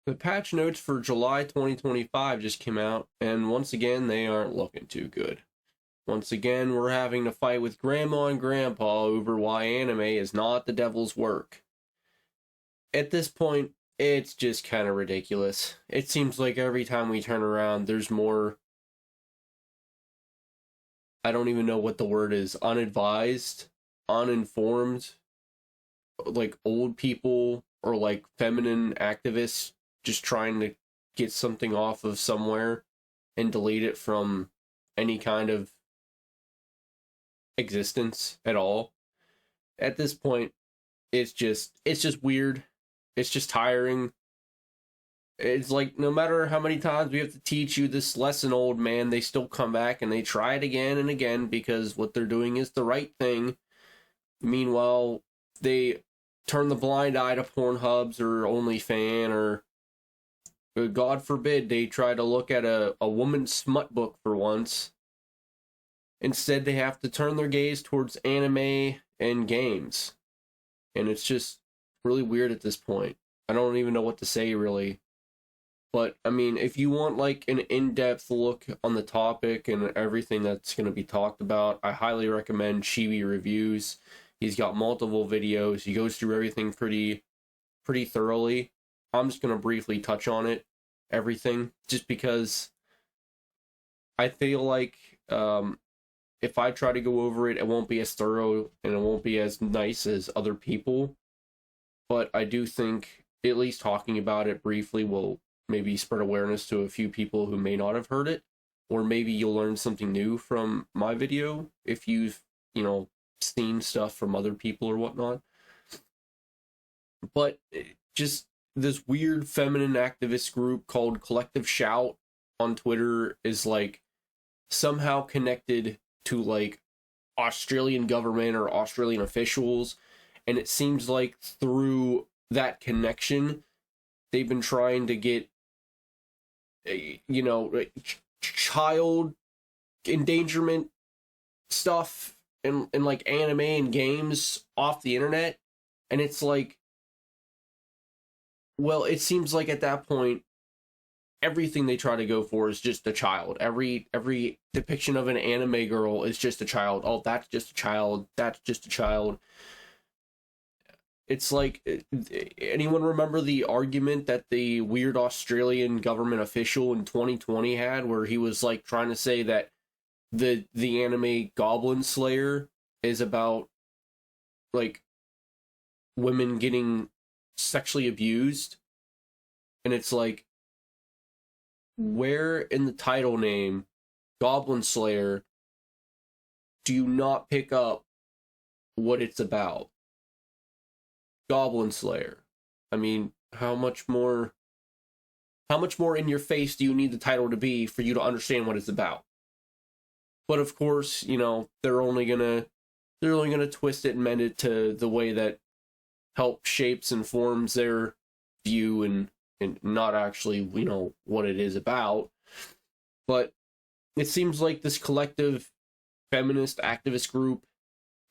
The patch notes for July 2025 just came out, and once again, they aren't looking too good. Once again, we're having to fight with Grandma and Grandpa over why anime is not the devil's work. At this point, it's just kind of ridiculous. It seems like every time we turn around, there's more. I don't even know what the word is. Unadvised, uninformed, like old people or like feminine activists just trying to get something off of somewhere and delete it from any kind of existence at all. At this point, it's just weird. It's just tiring. It's like no matter how many times we have to teach you this lesson, old man, they still come back and they try it again and again because what they're doing is the right thing. Meanwhile, they turn the blind eye to Pornhubs or OnlyFan or God forbid they try to look at a woman's smut book for once. Instead, they have to turn their gaze towards anime and games. And it's just really weird at this point. I don't even know what to say, really. But, I mean, if you want, like, an in-depth look on the topic and everything that's going to be talked about, I highly recommend Chibi Reviews. He's got multiple videos. He goes through everything pretty thoroughly. I'm just going to briefly touch on it, everything, just because I feel like if I try to go over it, it won't be as thorough and it won't be as nice as other people. But I do think at least talking about it briefly will maybe spread awareness to a few people who may not have heard it, or maybe you'll learn something new from my video if you've, seen stuff from other people or whatnot. But just this weird feminine activist group called Collective Shout on Twitter is like somehow connected to like Australian government or Australian officials, and it seems like through that connection they've been trying to get child endangerment stuff and like anime and games off the internet. And it's like, well, it seems like at that point everything they try to go for is just a child. Every depiction of an anime girl is just a child. Oh, that's just a child. That's just a child. It's like, anyone remember the argument that the weird Australian government official in 2020 had, where he was like trying to say that the anime Goblin Slayer is about like women getting sexually abused? And it's like, where in the title name, Goblin Slayer, do you not pick up what it's about? Goblin Slayer. I mean, how much more in your face do you need the title to be for you to understand what it's about? But of course, they're only gonna twist it and mend it to the way that help shapes and forms their view and not actually, what it is about. But it seems like this collective feminist activist group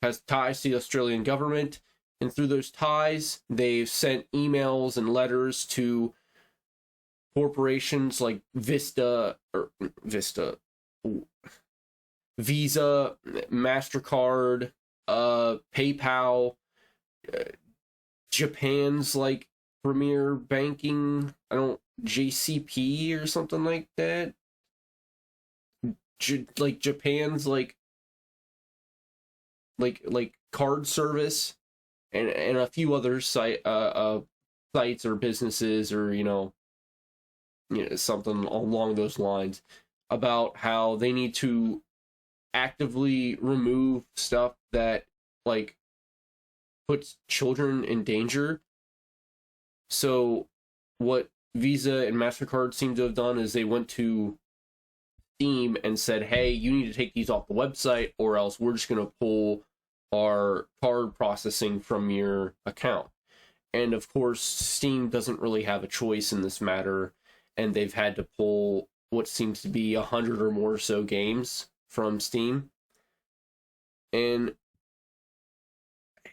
has ties to the Australian government, and through those ties, they've sent emails and letters to corporations like Visa, MasterCard, PayPal, Japan's like Premier Banking, JCP or something like that. Like Japan's like card service, and a few other sites or businesses or something along those lines, about how they need to actively remove stuff that like puts children in danger. So what Visa and MasterCard seem to have done is they went to Steam and said, hey, you need to take these off the website or else we're just going to pull our card processing from your account. And of course, Steam doesn't really have a choice in this matter, and they've had to pull what seems to be 100 or more so games from Steam. And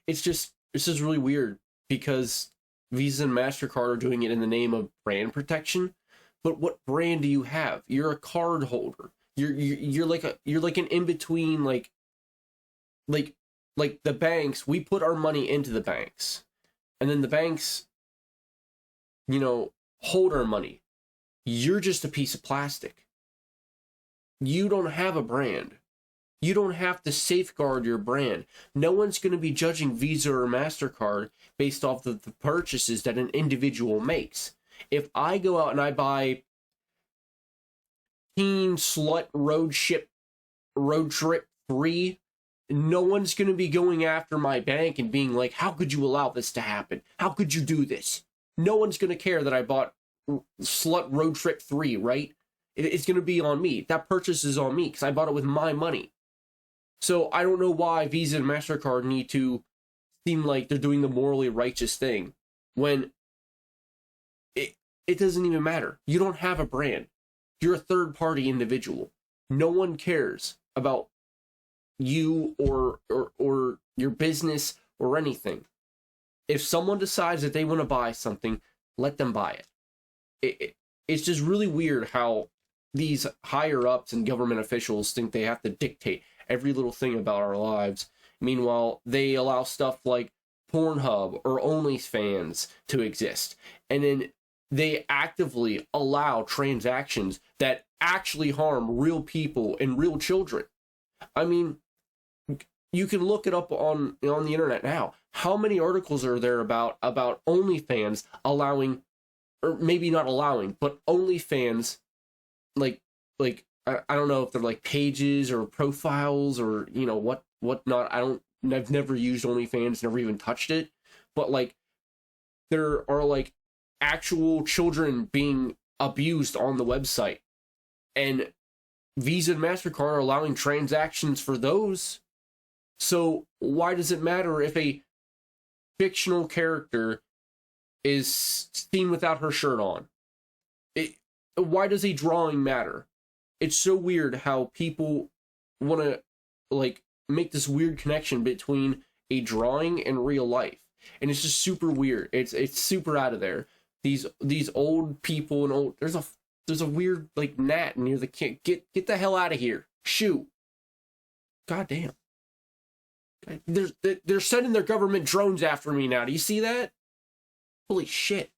it's just really weird because Visa and MasterCard are doing it in the name of brand protection. But what brand do you have? You're a card holder. You're like an in between, like like the banks. We put our money into the banks, and then the banks, hold our money. You're just a piece of plastic. You don't have a brand. You don't have to safeguard your brand. No one's going to be judging Visa or MasterCard based off of the purchases that an individual makes. If I go out and I buy Teen Slut Road Trip 3, no one's going to be going after my bank and being like, how could you allow this to happen? How could you do this? No one's going to care that I bought Slut Road Trip 3, right? It's going to be on me. That purchase is on me because I bought it with my money. So I don't know why Visa and MasterCard need to seem like they're doing the morally righteous thing when it doesn't even matter. You don't have a brand. You're a third-party individual. No one cares about you or your business or anything. If someone decides that they want to buy something, let them buy it. It's just really weird how these higher-ups and government officials think they have to dictate every little thing about our lives. Meanwhile, they allow stuff like Pornhub or OnlyFans to exist. And then they actively allow transactions that actually harm real people and real children. I mean, you can look it up on the internet now. How many articles are there about OnlyFans allowing, or maybe not allowing, but OnlyFans, like I don't know if they're like pages or profiles or what not. I've never used OnlyFans, never even touched it, but like there are like actual children being abused on the website, and Visa and MasterCard are allowing transactions for those. So why does it matter if a fictional character is seen without her shirt on? Why does a drawing matter? It's so weird how people want to like make this weird connection between a drawing and real life, and it's just super weird. It's super out of there. These old people and there's a weird like gnat near the kid. Get the hell out of here! Shoot! God damn! They're sending their government drones after me now. Do you see that? Holy shit!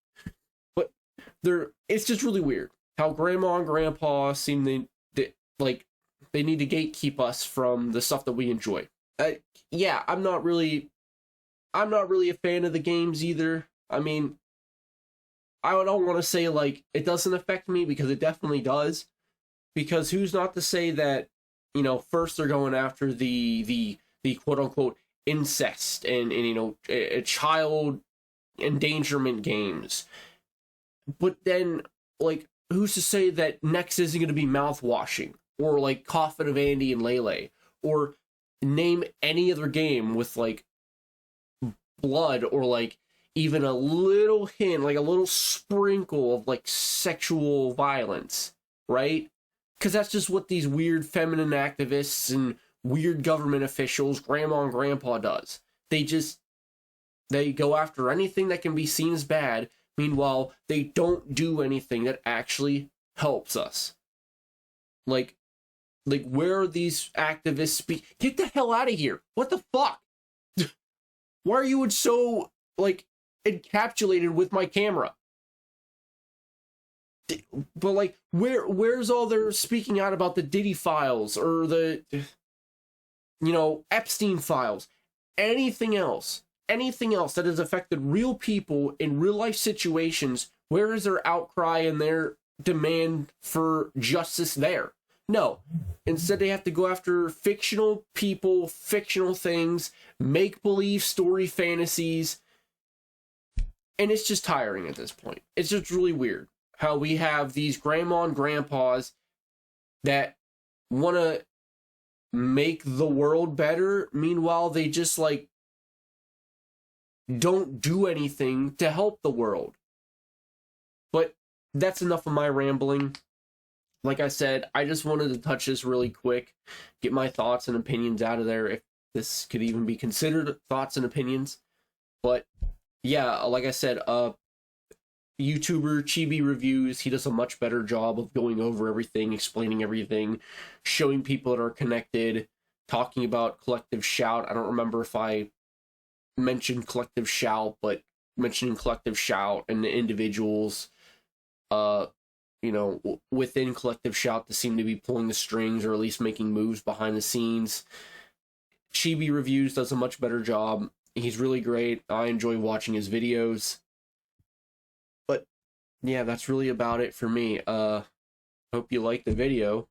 But it's just really weird how grandma and grandpa seem they need to gatekeep us from the stuff that we enjoy. Yeah, I'm not really a fan of the games either. I mean, I don't want to say like it doesn't affect me, because it definitely does. Because who's not to say that, first they're going after the quote unquote incest and child endangerment games, but then like who's to say that next isn't going to be mouthwashing or like Coffin of Andy and Lele, or name any other game with like blood or like even a little hint, like a little sprinkle of like sexual violence, right? Because that's just what these weird feminine activists and weird government officials, grandma and grandpa, does. They go after anything that can be seen as bad. Meanwhile, they don't do anything that actually helps us. Like where are these activists get the hell out of here. What the fuck? Why are you so like encapsulated with my camera? But like where's all their speaking out about the Diddy files or the Epstein files? Anything else that has affected real people in real life situations, where is their outcry and their demand for justice there? No. Instead, they have to go after fictional people, fictional things, make-believe story fantasies. And it's just tiring at this point. It's just really weird how we have these grandma and grandpas that want to make the world better. Meanwhile, they just like don't do anything to help the world. But that's enough of my rambling. Like I said, I just wanted to touch this really quick, get my thoughts and opinions out of there, if this could even be considered thoughts and opinions. But yeah, like I said, YouTuber Chibi Reviews, he does a much better job of going over everything, explaining everything, showing people that are connected, talking about Collective Shout. I don't remember if I mentioned Collective Shout, but mentioning Collective Shout and the individuals, uh, within Collective Shout that seem to be pulling the strings or at least making moves behind the scenes. Chibi Reviews does a much better job. He's really great. I enjoy watching his videos. But yeah, that's really about it for me. Hope you liked the video.